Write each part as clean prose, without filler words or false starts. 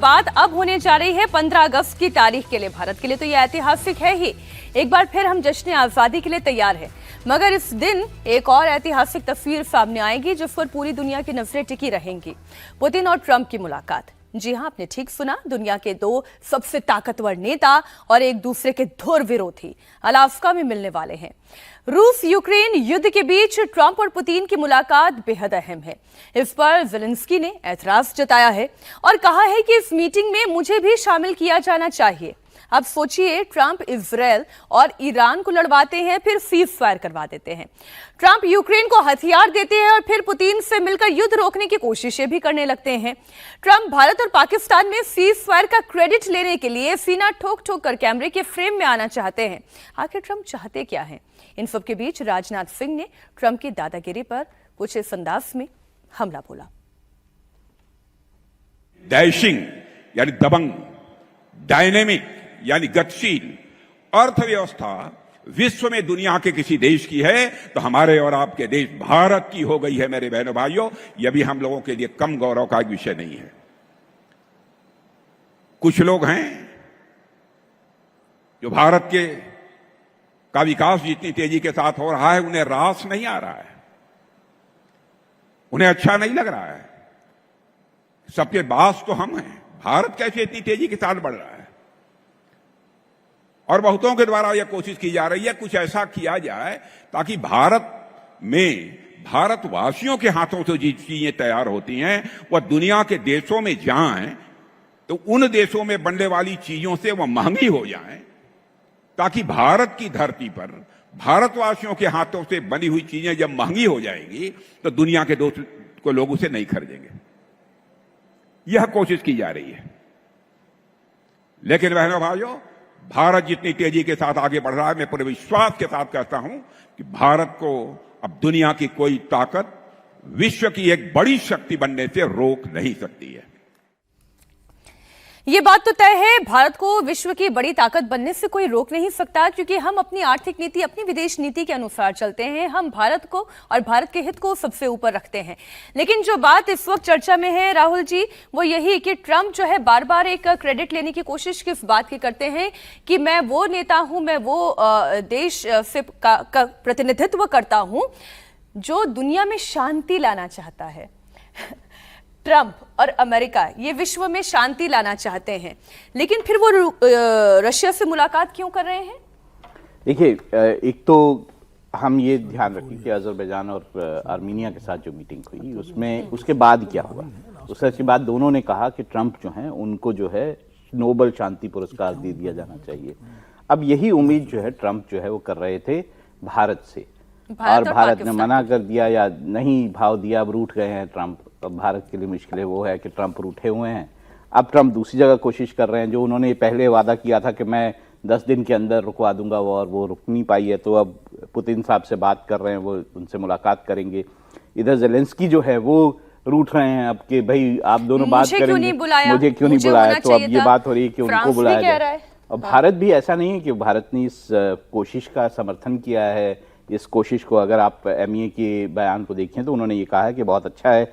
बात अब होने जा रही है 15 अगस्त की तारीख के लिए। भारत के लिए तो यह ऐतिहासिक है ही। एक बार फिर हम जश्न आजादी के लिए तैयार हैं, मगर इस दिन एक और ऐतिहासिक तस्वीर सामने आएगी जिस पर पूरी दुनिया की नजरें टिकी रहेंगी। पुतिन और ट्रंप की मुलाकात। जी हां, आपने ठीक सुना, दुनिया के दो सबसे ताकतवर नेता और एक दूसरे के धुर विरोधी अलास्का में मिलने वाले हैं। रूस यूक्रेन युद्ध के बीच ट्रंप और पुतिन की मुलाकात बेहद अहम है। इस पर ज़ेलेंस्की ने ऐतराज जताया है और कहा है कि इस मीटिंग में मुझे भी शामिल किया जाना चाहिए। अब सोचिए, ट्रंप इजरायल और ईरान को लड़वाते हैं, फिर सीज फायर करवा देते हैं। ट्रंप यूक्रेन को हथियार देते हैं और फिर पुतिन से मिलकर युद्ध रोकने की कोशिशें भी करने लगते हैं। ट्रंप भारत और पाकिस्तान में सीज फायर का क्रेडिट लेने के लिए सीना ठोक ठोक कर कैमरे के फ्रेम में आना चाहते हैं। आखिर ट्रंप चाहते क्या हैं? इन सब के बीच राजनाथ सिंह ने ट्रंप की दादागिरी पर कुछ इस अंदाज में हमला बोला। डैशिंग यानी दबंग, डायनेमिक यानी गतिशील अर्थव्यवस्था विश्व में दुनिया के किसी देश की है तो हमारे और आपके देश भारत की हो गई है। मेरे बहनों भाइयों, यह भी हम लोगों के लिए कम गौरव का एक विषय नहीं है। कुछ लोग हैं जो भारत के का विकास जितनी तेजी के साथ हो रहा है उन्हें रास नहीं आ रहा है, उन्हें अच्छा नहीं लग रहा है। सबके बास तो हम हैं, भारत कैसे इतनी तेजी के साथ बढ़ रहा है। और बहुतों के द्वारा यह कोशिश की जा रही है कुछ ऐसा किया जाए ताकि भारत में भारतवासियों के हाथों से जो चीजें तैयार होती हैं वह दुनिया के देशों में जाएं तो उन देशों में बनने वाली चीजों से वह महंगी हो जाएं, ताकि भारत की धरती पर भारतवासियों के हाथों से बनी हुई चीजें जब महंगी हो जाएंगी तो दुनिया के दोस्त को लोग उसे नहीं खरीदेंगे। यह कोशिश की जा रही है। लेकिन बहनों भाइयों, भारत जितनी तेजी के साथ आगे बढ़ रहा है, मैं पूरे विश्वास के साथ कहता हूं कि भारत को अब दुनिया की कोई ताकत विश्व की एक बड़ी शक्ति बनने से रोक नहीं सकती है। ये बात तो तय है, भारत को विश्व की बड़ी ताकत बनने से कोई रोक नहीं सकता, क्योंकि हम अपनी आर्थिक नीति, अपनी विदेश नीति के अनुसार चलते हैं। हम भारत को और भारत के हित को सबसे ऊपर रखते हैं। लेकिन जो बात इस वक्त चर्चा में है राहुल जी, वो यही कि ट्रंप जो है बार बार एक क्रेडिट लेने की कोशिश किस बात की करते हैं कि मैं वो नेता हूं, मैं वो देश से का प्रतिनिधित्व करता हूं जो दुनिया में शांति लाना चाहता है। ट्रंप और अमेरिका ये विश्व में शांति लाना चाहते हैं, लेकिन फिर वो रशिया से मुलाकात क्यों कर रहे हैं? देखिए, एक तो हम ये ध्यान रखें कि अजरबैजान और आर्मीनिया के साथ जो मीटिंग हुई उसमें उसके बाद क्या हुआ। उसके बाद दोनों ने कहा कि ट्रंप जो हैं उनको जो है नोबेल शांति पुरस्कार दे दिया जाना चाहिए। अब यही उम्मीद जो है ट्रंप जो है वो कर रहे थे भारत से, और भारत ने मना कर दिया या नहीं भाव दिया। अब रूठ गए हैं ट्रंप। अब भारत के लिए मुश्किल वो है कि ट्रंप रूठे हुए हैं। अब ट्रंप दूसरी जगह कोशिश कर रहे हैं। जो उन्होंने पहले वादा किया था कि मैं 10 दिन के अंदर रुकवा दूंगा वो रुक नहीं पाई है, तो अब पुतिन साहब से बात कर रहे हैं, वो उनसे मुलाकात करेंगे। इधर ज़ेलेंस्की जो है वो रूठ रहे हैं अब कि भाई आप दोनों बात करेंगे, मुझे क्यों नहीं बुलाया। तो अब ये बात हो रही है कि उनको बुलाया जाए। और भारत भी ऐसा नहीं है कि भारत ने इस कोशिश का समर्थन किया है। इस कोशिश को अगर आप MEA के बयान को देखें तो उन्होंने ये कहा है कि बहुत अच्छा है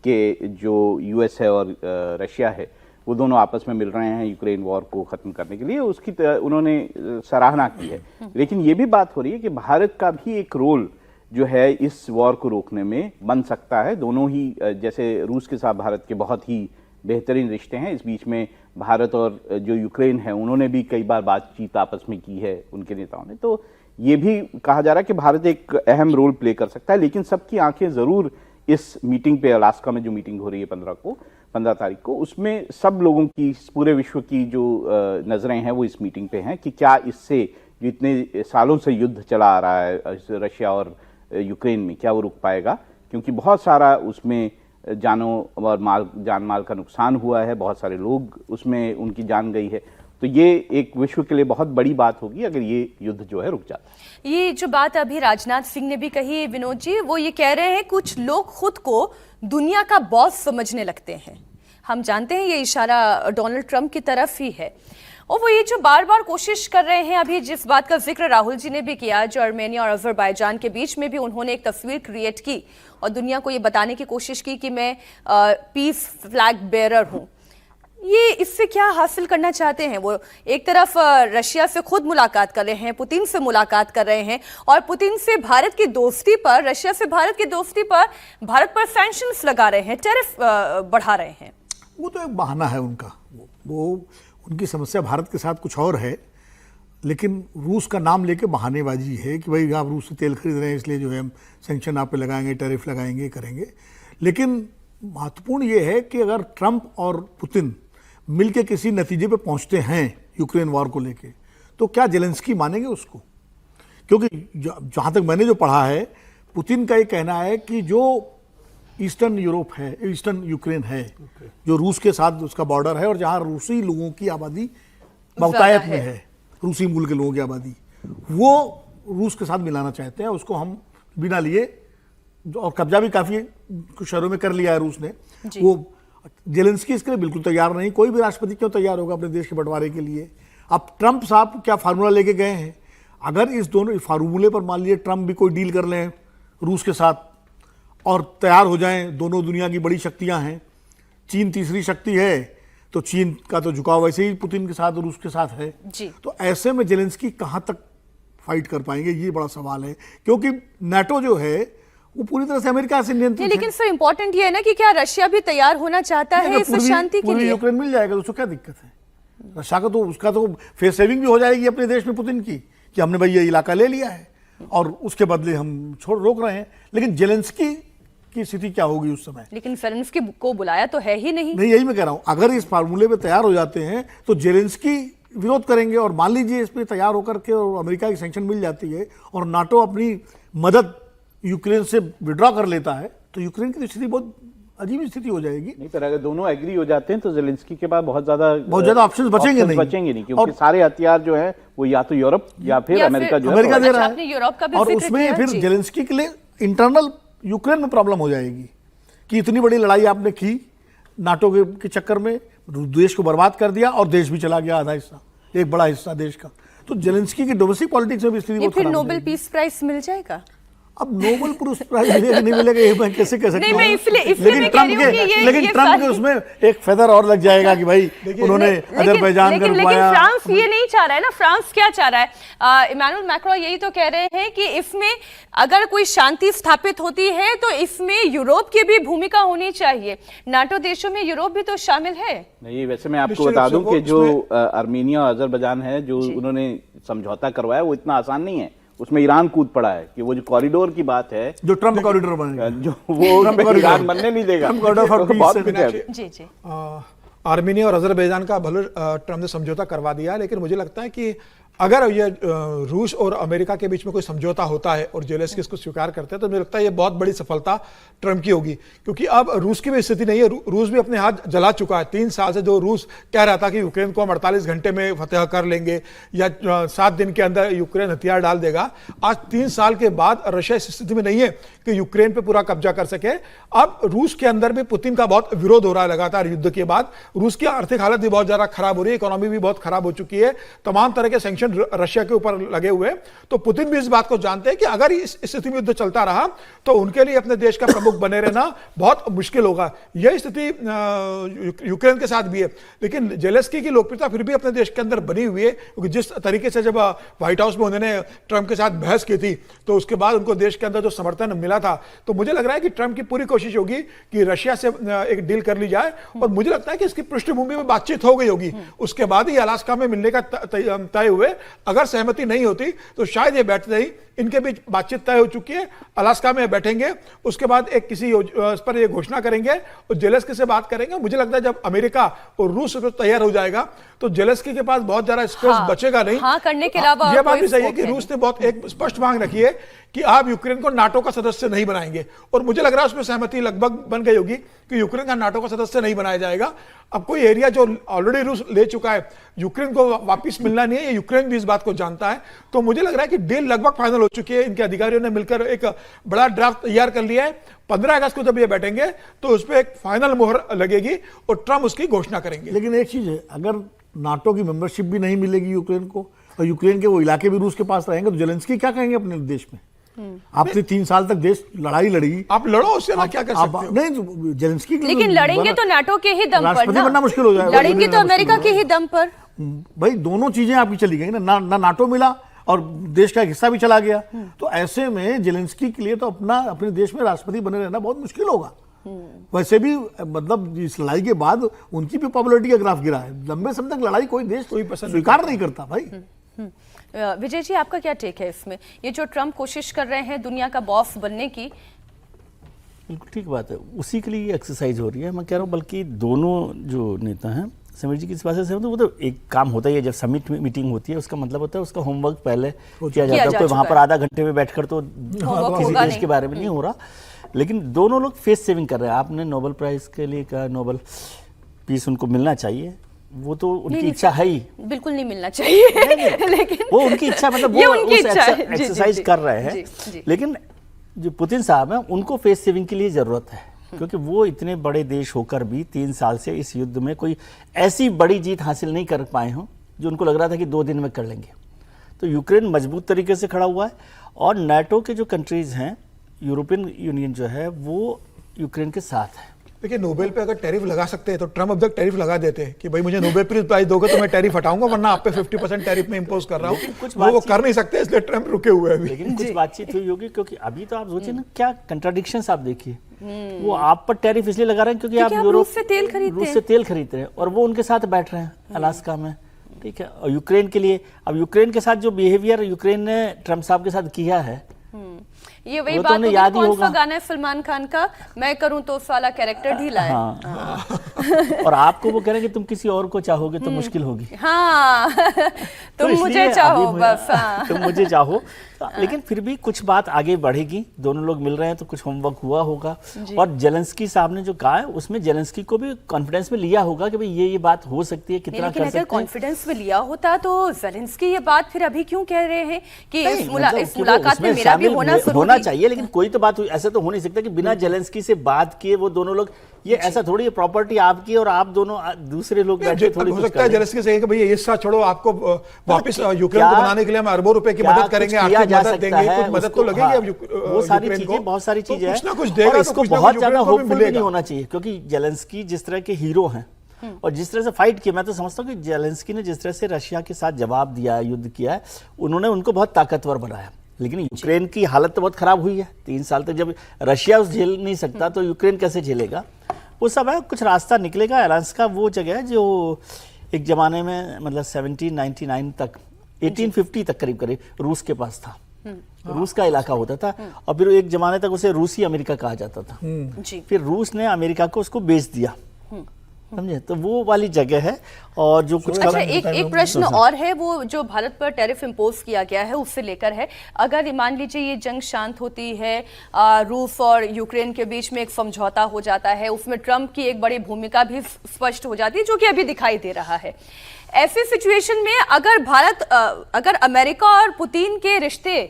कि जो US है और रशिया है वो दोनों आपस में मिल रहे हैं यूक्रेन वॉर को ख़त्म करने के लिए। उसकी उन्होंने सराहना की है। लेकिन ये भी बात हो रही है कि भारत का भी एक रोल जो है इस वॉर को रोकने में बन सकता है। दोनों ही, जैसे रूस के साथ भारत के बहुत ही बेहतरीन रिश्ते हैं, इस बीच में भारत और जो यूक्रेन है उन्होंने भी कई बार बातचीत आपस में की है उनके नेताओं ने। तो ये भी कहा जा रहा है कि भारत एक अहम रोल प्ले कर सकता है। लेकिन सबकी आंखें जरूर इस मीटिंग पे, अलास्का में जो मीटिंग हो रही है 15 तारीख को, उसमें सब लोगों की, पूरे विश्व की जो नजरें हैं वो इस मीटिंग पे हैं कि क्या इससे जो इतने सालों से युद्ध चला आ रहा है रशिया और यूक्रेन में, क्या वो रुक पाएगा। क्योंकि बहुत सारा उसमें जानों और जान माल का नुकसान हुआ है, बहुत सारे लोग उसमें उनकी जान गई है। तो ये एक विश्व के लिए बहुत बड़ी बात होगी अगर ये युद्ध जो है रुक जाता। ये जो बात अभी राजनाथ सिंह ने भी कही है विनोद जी, वो ये कह रहे हैं कुछ लोग खुद को दुनिया का बॉस समझने लगते हैं। हम जानते हैं ये इशारा डोनाल्ड ट्रंप की तरफ ही है। और वो ये जो बार बार कोशिश कर रहे हैं, अभी जिस बात का जिक्र राहुल जी ने भी किया, जो आर्मेनिया और अजरबैजान के बीच में भी उन्होंने एक तस्वीर क्रिएट की और दुनिया को ये बताने की कोशिश की कि मैं पीस फ्लैग बेरर हूं। ये इससे क्या हासिल करना चाहते हैं? वो एक तरफ रशिया से खुद मुलाकात कर रहे हैं, पुतिन से मुलाकात कर रहे हैं, और पुतिन से भारत की दोस्ती पर, रशिया से भारत की दोस्ती पर, भारत पर सैंक्शंस लगा रहे हैं, टैरिफ बढ़ा रहे हैं। वो तो एक बहाना है उनका, वो उनकी समस्या भारत के साथ कुछ और है, लेकिन रूस का नाम लेके बहानेबाजी है कि भाई आप रूस से तेल खरीद रहे हैं इसलिए जो है हम सैंक्शन आप पे लगाएंगे, टैरिफ लगाएंगे, करेंगे। लेकिन महत्वपूर्ण ये है कि अगर ट्रंप और पुतिन मिलके किसी नतीजे पे पहुंचते हैं यूक्रेन वॉर को लेके, तो क्या जेलेंस्की मानेंगे उसको? क्योंकि जहां तक मैंने जो पढ़ा है, पुतिन का ये कहना है कि जो ईस्टर्न यूरोप है, ईस्टर्न यूक्रेन है, जो रूस के साथ उसका बॉर्डर है और जहां रूसी लोगों की आबादी बहुतायत में है, रूसी मूल के लोगों की आबादी, वो रूस के साथ मिलाना चाहते हैं। उसको हम बिना लिए, और कब्जा भी काफी कुछ शहरों में कर लिया है रूस ने, वो जेलेंस्की इसके लिए बिल्कुल तैयार नहीं। कोई भी राष्ट्रपति क्यों तैयार होगा अपने देश के बंटवारे के लिए? अब ट्रंप साहब क्या फार्मूला लेके गए हैं? अगर इस दोनों फार्मूले पर मान लीजिए ट्रंप भी कोई डील कर लें रूस के साथ और तैयार हो जाएं, दोनों दुनिया की बड़ी शक्तियां हैं, चीन तीसरी शक्ति है, तो चीन का तो झुकाव वैसे ही पुतिन के साथ और रूस के साथ है जी। तो ऐसे में जेलेंस्की कहां तक फाइट कर पाएंगे, ये बड़ा सवाल है। क्योंकि नाटो जो है वो पूरी तरह से अमेरिका से नियंत्रित है। लेकिन सर इंपॉर्टेंट ये है ना कि क्या रशिया भी तैयार होना चाहता है इस शांति के लिए? यूक्रेन मिल जाएगा तो उसको क्या दिक्कत है? रशिया का तो उसका तो फेस सेविंग भी हो जाएगी अपने देश में पुतिन की, कि हमने भाई ये इलाका ले लिया है और उसके बदले हम रोक रहे हैं। लेकिन जेलेंस्की की स्थिति क्या होगी उस समय? लेकिन जेलेंस्की को बुलाया तो है ही नहीं। यही मैं कह रहा हूं, अगर इस फार्मूले पे तैयार हो जाते हैं तो जेलेंस्की विरोध करेंगे, और मान लीजिए इस पे तैयार होकर के और अमेरिका की सैंक्शन मिल जाती है और नाटो अपनी मदद यूक्रेन से विड्रॉ कर लेता है, तो यूक्रेन की स्थिति बहुत अजीब स्थिति हो जाएगी। नहीं, पर अगर दोनों एग्री हो जाते हैं तो जेलेंस्की के पास बहुत ज्यादा ऑप्शंस बचेंगे नहीं, क्योंकि सारे हथियार जो है वो या तो यूरोप या फिर अमेरिका जो अमेरिका दे रहा है। यूरोप का भी और उसमें फिर जेलेंस्की के लिए इंटरनल यूक्रेन में प्रॉब्लम हो जाएगी कि इतनी बड़ी लड़ाई आपने की नाटो के चक्कर में, देश को बर्बाद कर दिया और देश भी चला गया आधा हिस्सा, एक बड़ा हिस्सा देश का। तो जेलेंस्की की डोमेस्टिक पॉलिटिक्स में भी स्थिति बहुत खराब हो जाएगी। नोबेल पीस प्राइज मिल जाएगा? अब नोबेल प्राइज मिलेगा नहीं मिलेगा ये मैं कैसे कह सकता हूं? लेकिन ट्रंप के उसमें एक फेदर और लग जाएगा कि भाई उन्होंने अजरबैजान का रुकवाया। फ्रांस ये नहीं चाह रहा है ना। फ्रांस क्या चाह रहा है? इमैनुअल मैक्रोन यही तो कह रहे हैं कि इसमें अगर कोई शांति स्थापित होती है तो इसमें यूरोप की भी भूमिका होनी चाहिए। नाटो देशों में यूरोप भी तो शामिल है। नहीं, वैसे मैं आपको बता दूं कि जो आर्मीनिया और अजरबैजान है, जो उन्होंने समझौता करवाया, वो इतना आसान नहीं है। उसमें ईरान कूद पड़ा है कि वो जो कॉरिडोर की बात है, जो ट्रंप कॉरिडोर बनेगा, जो वो ईरान बनने नहीं देगा। बहुत कुछ है। जी जी। आर्मीनिया और अजरबैजान का भले ट्रंप ने समझौता करवा दिया, लेकिन मुझे लगता है कि अगर ये रूस और अमेरिका के बीच में कोई समझौता होता है और जेलेंस्की इसको स्वीकार करते हैं, तो मुझे लगता है ये बहुत बड़ी सफलता ट्रंप की होगी। क्योंकि अब रूस की भी स्थिति नहीं है, रूस भी अपने हाथ जला चुका है। 3 साल से जो रूस कह रहा था कि यूक्रेन को हम 48 घंटे में फतेह कर लेंगे या 7 दिन के अंदर यूक्रेन हथियार डाल देगा, आज 3 साल के बाद रशिया इस स्थिति में नहीं है कि यूक्रेन पर पूरा कब्जा कर सके। अब रूस के अंदर भी पुतिन का बहुत विरोध हो रहा है लगातार युद्ध के बाद। रूस की आर्थिक हालत भी बहुत ज्यादा खराब हो रही है, इकोनॉमी भी बहुत खराब हो चुकी है, तमाम तरह के सैंक्शन रशिया के ऊपर लगे हुए। तो पुतिन भी इस बात को जानते हैं कि अगर इस स्थिति में युद्ध चलता रहा तो उनके लिए अपने देश का प्रमुख बने रहना बहुत मुश्किल होगा। यह स्थिति यूक्रेन के साथ भी है। लेकिन जेलेंस्की की लोकप्रियता फिर भी अपने देश के अंदर बनी हुई है, क्योंकि जिस तरीके से जब व्हाइट हाउस में उन्होंने ट्रंप के साथ बहस की थी, तो उसके बाद उनको देश के अंदर जो समर्थन मिला था, तो मुझे लग रहा है कि ट्रंप की पूरी कोशिश होगी कि रशिया से एक डील कर ली जाए। और मुझे लगता है कि इसकी पृष्ठभूमि में बातचीत हो गई होगी, उसके बाद ही अलास्का में मिलने का तय हुए। अगर सहमति नहीं होती तो शायद ये बैठते ही, इनके बीच बातचीत तय हो चुकी है, अलास्का में बैठेंगे, उसके बाद एक किसी इस पर ये घोषणा करेंगे और जेलेंस्की से बात करेंगे। मुझे लगता है जब अमेरिका और रूस तैयार हो जाएगा तो जेलेंस्की के पास बहुत ज्यादा स्पेस बचेगा नहीं। करने के अलावा यह बात भी सही है कि रूस ने बहुत एक स्पष्ट मांग रखी है कि आप यूक्रेन को नाटो का सदस्य नहीं बनाएंगे, और मुझे लग रहा है उसमें सहमति लगभग बन गई होगी कि यूक्रेन का नाटो का सदस्य नहीं बनाया जाएगा। अब कोई एरिया जो ऑलरेडी रूस ले चुका है, यूक्रेन को वापस मिलना नहीं है, ये यूक्रेन भी इस बात को जानता है। तो मुझे लग रहा है कि डील लगभग फाइनल हो चुकी है। इनके अधिकारियों ने मिलकर एक बड़ा ड्राफ्ट तैयार कर लिया है। 15 अगस्त को जब ये बैठेंगे तो उस पर एक फाइनल मोहर लगेगी और ट्रंप उसकी घोषणा करेंगे। लेकिन एक चीज है, अगर नाटो की मेंबरशिप भी नहीं मिलेगी यूक्रेन को और यूक्रेन के वो इलाके भी रूस के पास रहेंगे, तो जेलेंस्की क्या कहेंगे अपने देश में? आपने 3 साल तक देश लड़ाई लड़ी, आप लड़ो, उससे ना क्या कर आप सकते हो? नहीं जेलेंस्की के लेकिन लड़ेंगे तो नाटो के ही दम पर राष्ट्रपति ना, बनना मुश्किल हो जाएगा। लड़ेंगे तो अमेरिका के ही दम पर। भाई दोनों चीजें आपकी चली गई ना नाटो मिला और देश का एक हिस्सा भी चला गया। तो ऐसे में जेलेंस्की के लिए तो अपने देश में राष्ट्रपति बने रहना बहुत मुश्किल होगा। वैसे भी मतलब इस लड़ाई के बाद उनकी भी पॉपुलैरिटी का ग्राफ गिरा है। लंबे समय तक लड़ाई कोई देश स्वीकार नहीं करता भाई। विजय जी, आपका क्या टेक है इसमें? ये जो ट्रम्प कोशिश कर रहे हैं दुनिया का बॉस बनने की, बिल्कुल ठीक बात है, उसी के लिए एक्सरसाइज हो रही है। मैं कह रहा हूँ बल्कि दोनों जो नेता हैं, समीर जी की इस बात से सहमत हूं, वो तो एक काम होता है जब समिट मीटिंग होती है, उसका मतलब होता है उसका होमवर्क पहले किया जाता है। कोई वहां पर आधा घंटे में बैठकर तो किसी देश के बारे में नहीं हो रहा। लेकिन दोनों लोग फेस सेविंग कर रहे हैं। आपने नोबेल प्राइज के लिए कहा, नोबेल पीस उनको मिलना चाहिए, वो तो उनकी इच्छा है ही। बिल्कुल नहीं मिलना चाहिए लेकिन वो उनकी इच्छा, मतलब वो एक्सरसाइज कर रहे हैं। जी। लेकिन जो पुतिन साहब हैं उनको फेस सेविंग के लिए जरूरत है, क्योंकि वो इतने बड़े देश होकर भी 3 साल से इस युद्ध में कोई ऐसी बड़ी जीत हासिल नहीं कर पाए हों जो उनको लग रहा था कि 2 दिन में कर लेंगे। तो यूक्रेन मजबूत तरीके से खड़ा हुआ है और नाटो के जो कंट्रीज हैं, यूरोपियन यूनियन जो है वो यूक्रेन के साथ है। देखिए, नोबेल पे अगर टैरिफ लगा सकते हैं तो ट्रम्प अब तक टैरिफ लगा देते हैं कि भाई मुझे नोबेल प्राइज दोगे तो मैं टैरिफ हटाऊंगा, वरना आप पे 50% टैरिफ में इंपोज कर रहा हूँ। वो कर नहीं सकते, इसलिए ट्रम्प रुके हुए हैं। लेकिन कुछ बातचीत हुई होगी, क्योंकि अभी तो आप सोचिए ना क्या कंट्राडिक्शंस आप देखिए। वो आप पर टैरिफ इसलिए लगा रहे हैं क्योंकि आप रूस से तेल खरीदते हैं और वो उनके साथ बैठ रहे हैं अलास्का में, ठीक है। और यूक्रेन के लिए, अब यूक्रेन के साथ जो बिहेवियर यूक्रेन ने ट्रम्प साहब के साथ किया है, ये वही बात होगी, कौन सा गाना है सलमान खान का, मैं करूं तो उस वाला कैरेक्टर ढीला है। हाँ। और आपको वो कह रहे हैं कि तुम किसी और को चाहोगे तो मुश्किल होगी। हाँ तुम मुझे चाहो बस। तुम मुझे चाहो। लेकिन फिर भी कुछ बात आगे बढ़ेगी, दोनों लोग मिल रहे हैं तो कुछ होमवर्क हुआ होगा। और जेलेंस्की साहब ने जो कहा है उसमें जेलेंस्की को भी कॉन्फिडेंस में लिया होगा कि भाई ये बात हो सकती है, कितना कर सकते हैं। अगर कॉन्फिडेंस में लिया होता तो जेलेंस्की ये बात फिर अभी क्यों कह रहे हैं कि इस मुलाकात में मेरा भी होना चाहिए। लेकिन कोई तो बात ऐसा तो हो नहीं सकता कि बिना जेलेंस्की से बात किए वो दोनों लोग, ये ऐसा थोड़ी है प्रॉपर्टी आपकी और आप दोनों दूसरे लोग बैठे थोड़ी हो सकता है जेलेंस्की से कि भैया ये साथ छोड़ो, आपको वापस यूक्रेन को बनाने के लिए हम अरबों रुपए की मदद करेंगे, आर्थिक मदद देंगे, कुछ मदद तो लगेगी अब वो सारी चीजें, बहुत सारी चीजें कुछ ना कुछ देगा। इसको बहुत ज्यादा होपफुल नहीं होना चाहिए, क्योंकि जेलेंस्की जिस तरह के हीरो हैं और जिस तरह से फाइट किया, मैं तो समझता हूँ कि जेलेंस्की ने जिस तरह से रशिया के साथ जवाब दिया, युद्ध किया है, उन्होंने उनको बहुत ताकतवर बनाया। लेकिन यूक्रेन की हालत तो बहुत खराब हुई है। 3 साल तक जब रशिया उस झेल नहीं सकता तो यूक्रेन कैसे झेलेगा? वो सब है, कुछ रास्ता निकलेगा। अलास्का वो जगह है जो एक जमाने में मतलब 1799 तक 1850 तक करीब करीब रूस के पास था, रूस का इलाका होता था। और फिर एक जमाने तक उसे रूसी अमेरिका कहा जाता था। फिर रूस ने अमेरिका को उसको बेच दिया, समझे? तो वो वाली जगह है। और जो कुछ अच्छा, एक प्रश्न और है, वो जो भारत पर टैरिफ इंपोज किया गया है उससे लेकर है, अगर मान लीजिए ये जंग शांत होती है, रूस और यूक्रेन के बीच में एक समझौता हो जाता है, उसमें ट्रंप की एक बड़ी भूमिका भी स्पष्ट हो जाती है, जो कि अभी दिखाई दे रहा है। ऐसी सिचुएशन में अगर अमेरिका और पुतिन के रिश्ते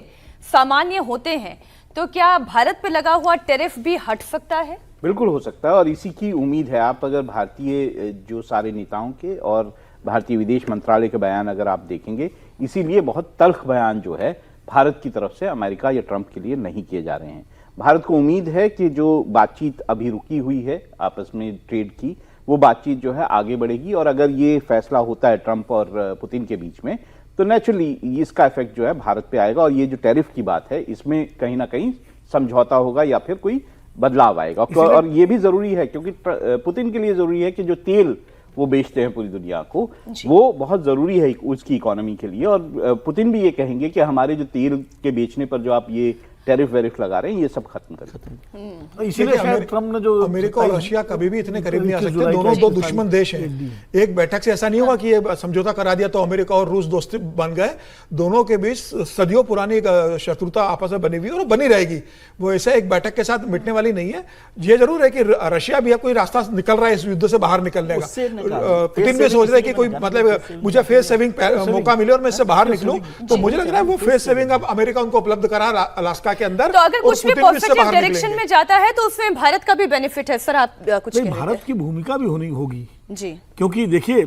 सामान्य होते हैं तो क्या भारत पे लगा हुआ टैरिफ भी हट सकता है? बिल्कुल हो सकता है, और इसी की उम्मीद है। आप अगर भारतीय जो सारे नेताओं के और भारतीय विदेश मंत्रालय के बयान अगर आप देखेंगे, इसीलिए बहुत तल्ख बयान जो है भारत की तरफ से अमेरिका या ट्रंप के लिए नहीं किए जा रहे हैं। भारत को उम्मीद है कि जो बातचीत अभी रुकी हुई है आपस में ट्रेड की, वो बातचीत जो है आगे बढ़ेगी। और अगर ये फैसला होता है ट्रंप और पुतिन के बीच में, तो नेचुरली इसका इफेक्ट जो है भारत पे आएगा। और ये जो टैरिफ की बात है, इसमें कहीं ना कहीं समझौता होगा या फिर कोई बदलाव आएगा। और ये भी जरूरी है, क्योंकि पुतिन के लिए जरूरी है कि जो तेल वो बेचते हैं पूरी दुनिया को, वो बहुत जरूरी है उसकी इकोनॉमी के लिए। और पुतिन भी ये कहेंगे कि हमारे जो तेल के बेचने पर जो आप ये टैरिफ वेरिफ लगा रहे हैं, ये सब खत्म करें। इसीलिए शायद ट्रम्प ने जो अमेरिका और रशिया कभी भी इतने करीब नहीं आ सकते, दोनों दो दुश्मन देश हैं। एक बैठक से ऐसा नहीं होगा कि ये समझौता करा दिया तो अमेरिका और रूस दोस्ती बन गए। दोनों के बीच सदियों पुरानी शत्रुता आपस में बनी हुई और बनी रहेगी। वो ऐसे एक बैठक के साथ मिटने वाली नहीं है। ये जरूर है कि रशिया भी अब कोई रास्ता निकल रहा है इस युद्ध से बाहर निकलने का। पुतिन भी सोच रहे कि कोई मतलब मुझे फेस सेविंग मौका मिले और मैं इससे बाहर निकलूं, तो मुझे लग रहा है वो फेस सेविंग अब अमेरिका उनको उपलब्ध करा अलास्का के अंदर। तो अगर कुछ भी पॉजिटिव डायरेक्शन में जाता है तो उसमें भारत का भी बेनिफिट है। सर, आप कुछ कह भारत की भूमिका भी होगी जी, क्योंकि देखिए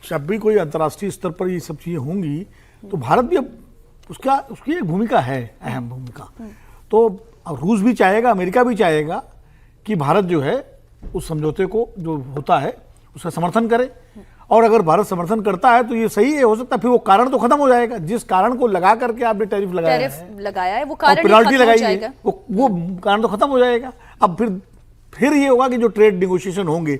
जब भी कोई अंतर्राष्ट्रीय स्तर पर ये सब चीजें होंगी तो भारत भी अब उसकी एक भूमिका है, अहम भूमिका। तो अब रूस भी चाहेगा, अमेरिका भी चाहेगा कि भारत जो है उस समझौते को जो होता है उसका समर्थन करे, और अगर भारत समर्थन करता है तो ये सही है, हो सकता है फिर वो कारण तो खत्म हो जाएगा, जिस कारण को लगा करके आपने टैरिफ लगाया है वो और कारण ही पेनाल्टी खत्म हो लगाई जाएगा। है, वो कारण तो खत्म हो जाएगा। अब फिर ये होगा कि जो ट्रेड नेगोशिएशन होंगे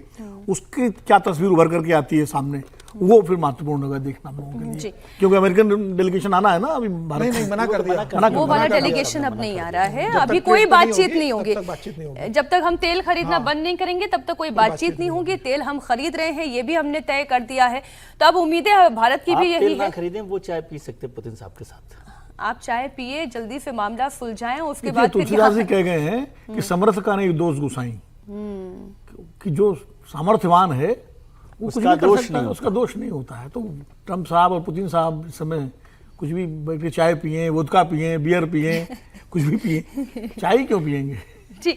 उसकी क्या तस्वीर उभर करके आती है सामने, वो फिर महत्वपूर्ण होगा देखना हम लोगों के जी। लिए, क्योंकि अमेरिकन डेलीगेशन आना है ना अभी भारत नहीं में। मना कर दिया। वो वाला डेलीगेशन अब नहीं आ रहा है, जब तक अभी ट्रेड कोई नहीं बातचीत होगी, नहीं तब होगी। तक बातचीत नहीं होगी। जब तक हम तेल खरीदना बंद नहीं करेंगे तब तक कोई बातचीत नहीं होगी। तेल हम खरीद रहे हैं, ये भी हमने तय कर दिया है। तो अब उम्मीदें भारत की आप भी यही तेल ना है। खरीदें, वो चाय पी सकते हैं पुतिन साहब के साथ। आप चाय पिए, जल्दी से मामला सुलझाएं, उसके देखिए, बाद फिर तुलसीदास जी यहाँ- कह गए हैं कि समर्थ का नहीं दोष गुसाई, कि जो सामर्थ्यवान है वो कुछ उसका भी कर दोष सकता नहीं है, उसका दोष नहीं होता है। तो ट्रम्प साहब और पुतिन साहब इस समय कुछ भी बैठ के चाय पिए, वोदका पिए, बियर पिए, कुछ भी पिए, चाय क्यों पिएंगे? जी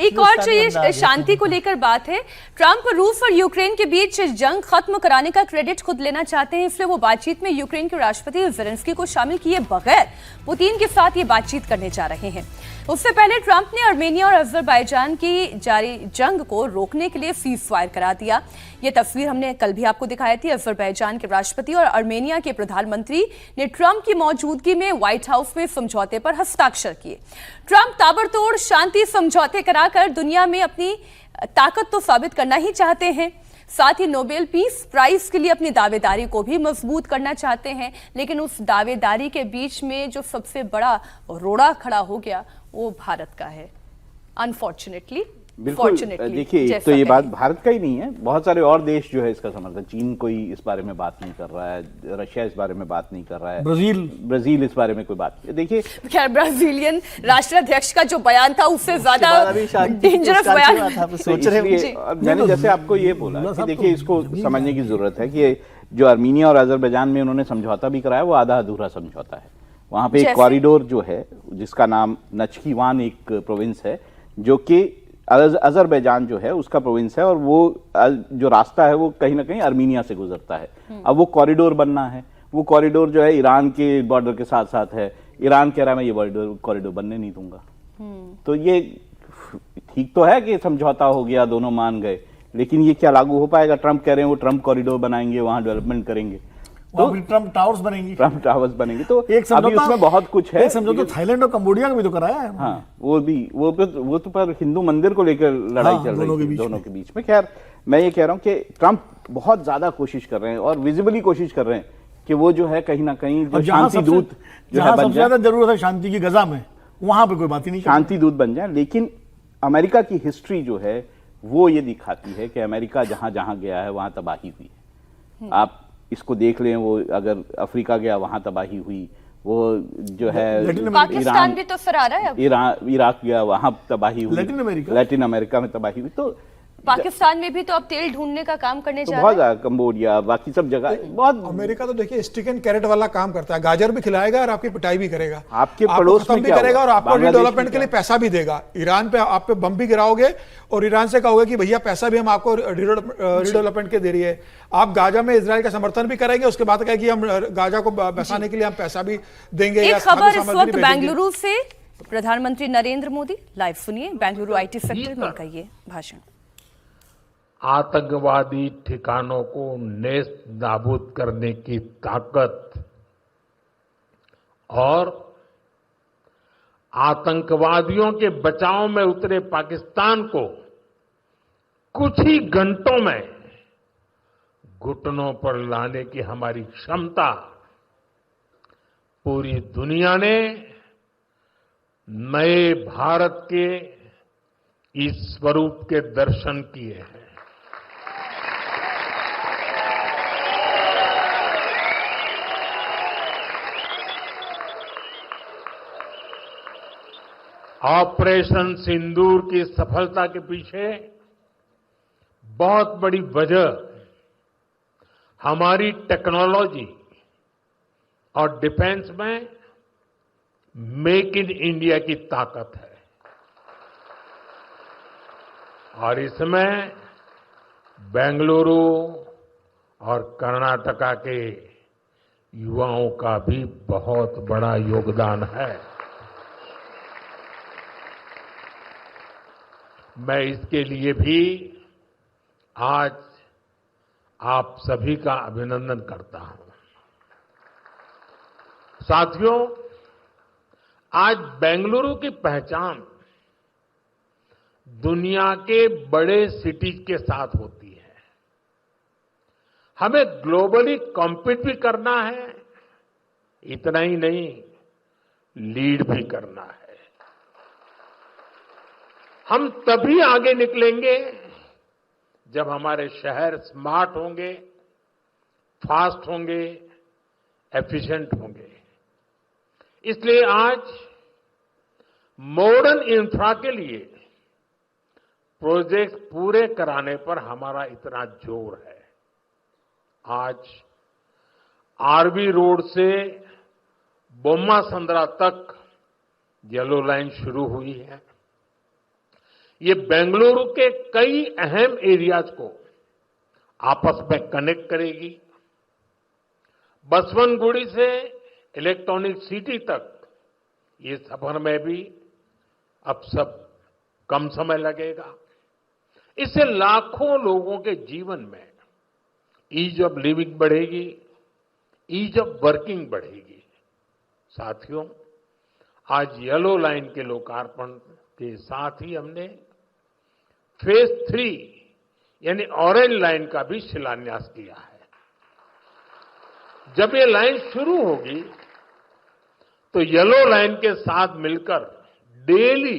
एक और जो ये शांति को लेकर बात है, ट्रंप रूस और यूक्रेन के बीच जंग खत्म कराने का क्रेडिट खुद लेना चाहते हैं, इसलिए वो बातचीत में यूक्रेन के राष्ट्रपति जेलेंस्की को शामिल किए बगैर पुतिन के साथ ये बातचीत करने जा रहे हैं। उससे पहले ट्रंप ने आर्मेनिया और अजरबैजान की जारी जंग को रोकने के लिए सीज फायर करा दिया। ये तस्वीर हमने कल भी आपको दिखाई थी। अजरबैजान के राष्ट्रपति और आर्मेनिया के प्रधानमंत्री ने ट्रंप की मौजूदगी में व्हाइट हाउस में समझौते पर हस्ताक्षर किए। ट्रंप ताबड़तोड़ शांति समझौते कराकर दुनिया में अपनी ताकत तो साबित करना ही चाहते हैं, साथ ही नोबेल पीस प्राइज के लिए अपनी दावेदारी को भी मजबूत करना चाहते हैं। लेकिन उस दावेदारी के बीच में जो सबसे बड़ा रोड़ा खड़ा हो गया वो भारत का है, अनफॉर्चुनेटली। बिल्कुल। देखिए, तो ये बात भारत का ही नहीं है, बहुत सारे और देश जो है इसका समर्थन, चीन कोई इस बारे में बात नहीं कर रहा है, रशिया इस बारे में बात नहीं कर रहा है, ब्राजील इस बारे में कोई बात नहीं। देखिए, खैर ब्राजीलियन राष्ट्राध्यक्ष का जो बयान था उससे ज्यादा डेंजरस बयान सोच रहे हैं। मैंने जैसे आपको ये बोला कि देखिए, इसको समझने की जरूरत है कि जो आर्मीनिया और अजरबैजान में उन्होंने समझौता भी कराया वो आधा अधूरा समझौता है। वहां पे एक कॉरिडोर जो है जिसका नाम नचकीवान एक प्रोविंस है, जो कि अजरबैजान जो है उसका प्रोविंस है, और वो जो रास्ता है वो कहीं ना कहीं आर्मीनिया से गुजरता है। अब वो कॉरिडोर बनना है, वो कॉरिडोर जो है ईरान के बॉर्डर के साथ साथ है। ईरान कह रहा है मैं ये कॉरिडोर बनने नहीं दूंगा। तो ये ठीक तो है कि समझौता हो गया, दोनों मान गए, लेकिन ये क्या लागू हो पाएगा? ट्रंप कह रहे हैं वो ट्रंप कॉरिडोर बनाएंगे, वहां डेवलपमेंट करेंगे, तो ट्रंप टावर्स बनेंगी, तो एक समझौता उसमें बहुत कुछ है। एक समझौता थाईलैंड और कंबोडिया का भी तो कराया है। हाँ, वो तो पर हिंदू मंदिर को लेकर लड़ाई चल रही है दोनों के बीच में। खैर, मैं ये कह रहा हूँ कि ट्रंप बहुत ज्यादा कोशिश कर रहे हैं और विजिबली कोशिश कर रहे हैं कि वो जो है कहीं ना कहीं जो शांति दूत जो है सबसे ज्यादा जरूरत है शांति की गजा में, वहां पे कोई बात ही नहीं, शांति दूत बन जाए। लेकिन अमेरिका की हिस्ट्री जो है वो ये दिखाती है कि अमेरिका जहां जहां गया है वहां तबाही हुई है। आप इसको देख लें, वो अगर अफ्रीका गया वहां तबाही हुई, वो जो है पाकिस्तान भी तो सराहा है, इराक गया वहां तबाही हुई, लैटिन अमेरिका में तबाही हुई। तो पाकिस्तान में भी तो अब तेल ढूंढने का काम करने जा रहा है, कंबोडिया, बाकी सब जगह बहुत। अमेरिका तो देखिए स्टिक एंड कैरेट वाला काम करता है, गाजर भी खिलाएगा और आपकी पिटाई भी करेगा, आपके पड़ोस में भी करेगा और आपको डेवलपमेंट के लिए पैसा भी देगा। ईरान पे आप पे बम भी गिराओगे और ईरान से कहोगे कि भैया पैसा भी हम आपको रिडेवलपमेंट के दे रही है। आप गाजा में इजराइल का समर्थन भी करेंगे, उसके बाद कहेगी कि हम गाजा को बसाने के लिए हम पैसा भी देंगे। एक खबर इस वक्त बेंगलुरु से, प्रधानमंत्री नरेंद्र मोदी, लाइव सुनिए बेंगलुरु आईटी सेक्टर में उनका ये भाषण। आतंकवादी ठिकानों को नेस्त नाबूद करने की ताकत और आतंकवादियों के बचाव में उतरे पाकिस्तान को कुछ ही घंटों में घुटनों पर लाने की हमारी क्षमता पूरी दुनिया ने नए भारत के इस स्वरूप के दर्शन किए हैं। ऑपरेशन सिंदूर की सफलता के पीछे बहुत बड़ी वजह हमारी टेक्नोलॉजी और डिफेंस में मेक इन इंडिया की ताकत है, और इसमें बेंगलुरु और कर्नाटका के युवाओं का भी बहुत बड़ा योगदान है। मैं इसके लिए भी आज आप सभी का अभिनंदन करता हूं। साथियों, आज बेंगलुरु की पहचान दुनिया के बड़े सिटीज के साथ होती है। हमें ग्लोबली कॉम्पीट भी करना है, इतना ही नहीं, लीड भी करना है। हम तभी आगे निकलेंगे जब हमारे शहर स्मार्ट होंगे, फास्ट होंगे, एफिशिएंट होंगे। इसलिए आज मॉडर्न इंफ्रा के लिए प्रोजेक्ट पूरे कराने पर हमारा इतना जोर है। आज आरवी रोड से बोम्मा संद्रा तक येलो लाइन शुरू हुई है। ये बेंगलुरु के कई अहम एरियाज को आपस में कनेक्ट करेगी। बसवनगुड़ी से इलेक्ट्रॉनिक सिटी तक ये सफर में भी अब सब कम समय लगेगा। इससे लाखों लोगों के जीवन में ईज ऑफ लिविंग बढ़ेगी, ईज ऑफ वर्किंग बढ़ेगी। साथियों, आज येलो लाइन के लोकार्पण के साथ ही हमने फेज 3 यानी ऑरेंज लाइन का भी शिलान्यास किया है। जब ये लाइन शुरू होगी तो येलो लाइन के साथ मिलकर डेली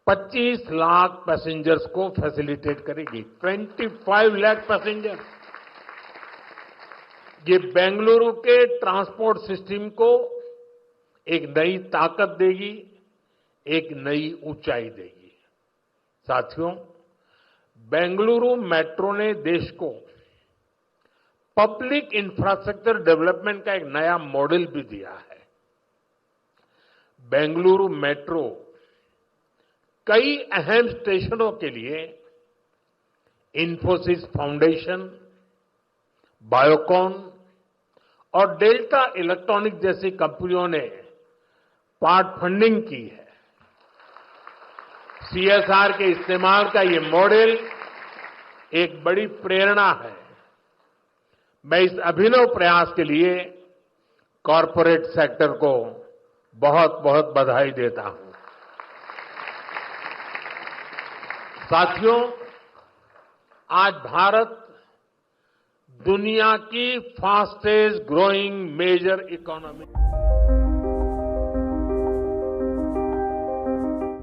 25 लाख पैसेंजर्स को फैसिलिटेट करेगी। 25 लाख पैसेंजर। ये बेंगलुरु के ट्रांसपोर्ट सिस्टम को एक नई ताकत देगी, एक नई ऊंचाई देगी। साथियों, बेंगलुरु मेट्रो ने देश को पब्लिक इंफ्रास्ट्रक्चर डेवलपमेंट का एक नया मॉडल भी दिया है। बेंगलुरु मेट्रो कई अहम स्टेशनों के लिए इंफोसिस फाउंडेशन, बायोकॉन और डेल्टा इलेक्ट्रॉनिक जैसी कंपनियों ने पार्ट फंडिंग की है। सीएसआर के इस्तेमाल का ये मॉडल एक बड़ी प्रेरणा है। मैं इस अभिनव प्रयास के लिए कॉरपोरेट सेक्टर को बहुत बहुत बधाई देता हूं। साथियों, आज भारत दुनिया की फास्टेस्ट ग्रोइंग मेजर इकोनॉमी